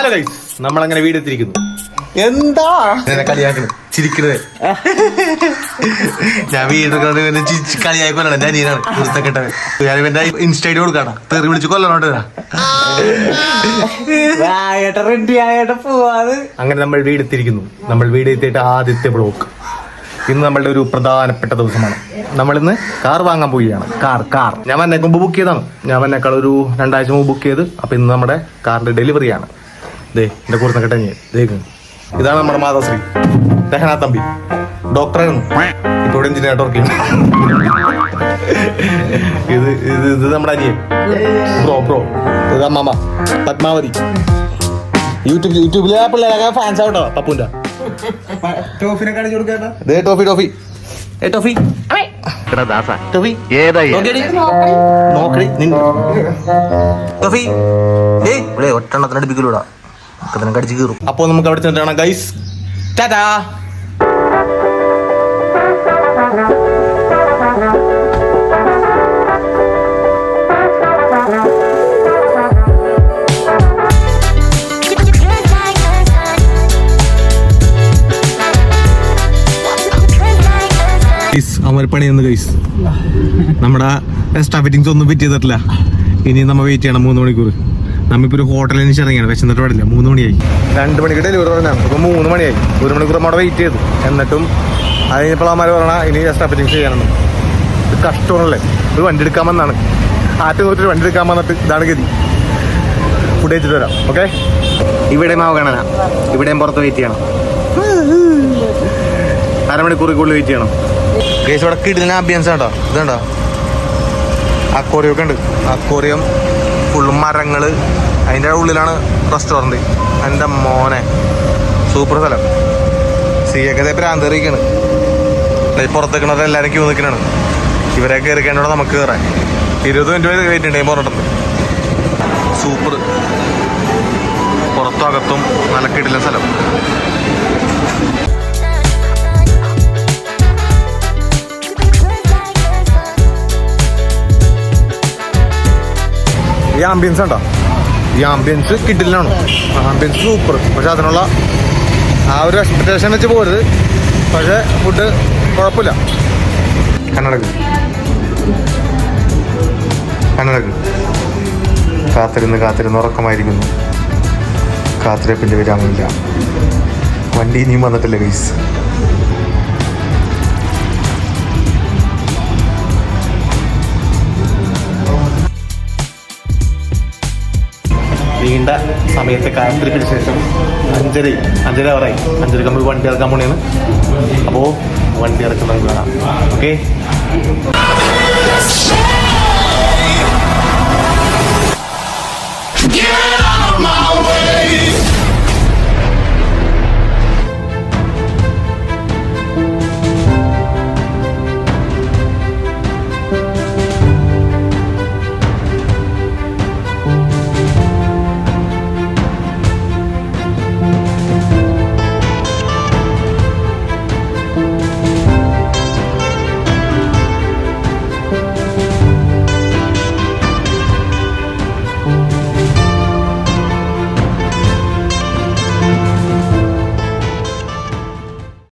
Hello guys, നമ്മളങ്ങനെ വീടെത്തിരിക്കുന്നു. എന്താ കളിയാക്കണ് ചിരിക്കണത്? ഞാൻ വീട് കളിയായി കൊല്ലണം. എന്റെ അനിയനാണ് കുരുത്തക്കെട്ടവൻ. ഞാൻ ഇവന്റെ ഇൻസ്റ്റൈഡ് കൊടുക്കാണ്. തെറി വിളിച്ച് കൊല്ലണോട്ട്. അങ്ങനെ നമ്മൾ വീടെത്തിയിരിക്കുന്നു. നമ്മൾ വീടെത്തിയിട്ട് ആദ്യത്തെ ബ്ലോക്ക്. ഇന്ന് നമ്മളുടെ ഒരു പ്രധാനപ്പെട്ട ദിവസമാണ്. നമ്മളിന്ന് കാർ വാങ്ങാൻ പോവുകയാണ്. കാർ ഞാൻ വന്നേക്ക് മുമ്പ് ബുക്ക് ചെയ്താണ്. ഞാൻ വന്നേക്കാൾ ഒരു 2 ആഴ്ച മുമ്പ് ബുക്ക് ചെയ്ത്. അപ്പൊ ഇന്ന് നമ്മുടെ കാറിന്റെ ഡെലിവറിയാണ്. ദേ എന്റെ കുറുത്തക്കെട്ട ഇതാണ് നമ്മുടെ മാതാശ്രീ രഹന തമ്പി. ഡോക്ടറായിരുന്നു, ഇപ്പോൾ എഞ്ചിനീയർ വർക്ക് ചെയ്യുന്നു. ഇത് നമ്മുടെ അനിയൻ ബ്രോ. ഇത് അമ്മമ്മ പത്മാവതി. യൂട്യൂബിലെ പിള്ളേരൊക്കെ ഫാൻസ് ആവട്ടോ പപ്പുന്റെ. ടോഫി ടോഫി ഒറ്റെണ്ണത്തിനടുപ്പിക്കൂടാ. കടിച്ചു കീറും. അപ്പൊ നമുക്ക് അവിടെ ചെന്നിട്ടാണ് ഗൈസ്. ടാറ്റാ. അമരപ്പണി എന്ന് ഗൈസ്. നമ്മുടെ എക്സ്ട്രാ ഫിറ്റിങ്സ് ഒന്നും ഫിറ്റ് ചെയ്തിട്ടില്ല. ഇനി നമ്മൾ വെയിറ്റ് ചെയ്യണം 3 മണിക്കൂർ. നമ്മിപ്പോൾ ഒരു ഹോട്ടലിൽ നിന്ന് ഇറങ്ങിയാണ്. വിശന്നിട്ട് പാടില്ല. 3 മണിയായി. 2 മണിക്ക് ഡെലിവറി പറഞ്ഞാണ്. ഇപ്പോൾ 3 മണിയായി. 1 മണിക്കൂർ നമ്മൾ അവിടെ വെയിറ്റ് ചെയ്തു. എന്നിട്ടും അത് കഴിഞ്ഞപ്പോൾ അമ്മമാർ പറഞ്ഞാൽ ഇനി എക്സ്ട്രാ ഫിറ്റിങ്സ് ചെയ്യാനെന്ന്. ഇത് കഷ്ടമാണല്ലേ. ഇത് വണ്ടി എടുക്കാൻ വന്നാണ്. ആറ്റ് നോക്കിയിട്ട് വണ്ടി എടുക്കാൻ വന്നിട്ട് ഇതാണ് ഗതി. ഫുഡ് കഴിച്ചിട്ട് വരാം. ഓക്കെ. ഇവിടെയും ആവണ ഇവിടെയും പുറത്ത് വെയിറ്റ് ചെയ്യണം. 1/2 മണിക്കൂറിൽ വെയിറ്റ് ചെയ്യണം. കേസ് ഇവിടെ കിടിലൻ ആംബിയൻസ് കേട്ടോ. ഇതുണ്ടോ അക്വേറിയം ഒക്കെ ഉണ്ട്. അക്വേറിയം ഫുള്ളും മരങ്ങൾ. അതിൻ്റെ ഉള്ളിലാണ് റെസ്റ്റോറൻറ്റ്. എൻ്റെ മോനെ സൂപ്പർ സ്ഥലം. സീയൊക്കെ പ്രാന്തറിയിക്കാണ്. പുറത്തേക്കണവരെ എല്ലാവരും ക്യൂ നിൽക്കണാണ്. ഇവരെ കയറിക്കേണ്ടവിടെ നമുക്ക് കയറാൻ 20 മിനിറ്റ് വെയിറ്റ് ഉണ്ട് പറഞ്ഞിട്ടുണ്ട്. സൂപ്പർ. പുറത്തും അകത്തും നല്ല കിടിലൻ സ്ഥലം. ഈ ആംബിയൻസ് ഉണ്ടോ? ഈ ആംബിയൻസ് കിട്ടില്ലാണ്. Ambience super. പക്ഷെ അതിനുള്ള ആ ഒരു എക്സ്പെക്ടേഷൻ വെച്ച് പോരുത്. പക്ഷെ ഫുഡ് കുഴപ്പമില്ല. കന്നഡക്ക് കാത്തിരുന്ന് ഉറക്കമായിരിക്കുന്നു. കാത്തിരിപ്പിൻ്റെ വിരാമമില്ല. വണ്ടി ഇനിയും വന്നിട്ടില്ല ഗൈസ്. നീണ്ട സമയത്തെ കാത്തിരിപ്പിന് ശേഷം 5:30 അവറായി. 5:30 നമ്മൾ വണ്ടി ഇറക്കാൻ പോണെയാണ്. അപ്പോൾ വണ്ടി ഇറക്കുന്നത് കാണാം. ഓക്കെ.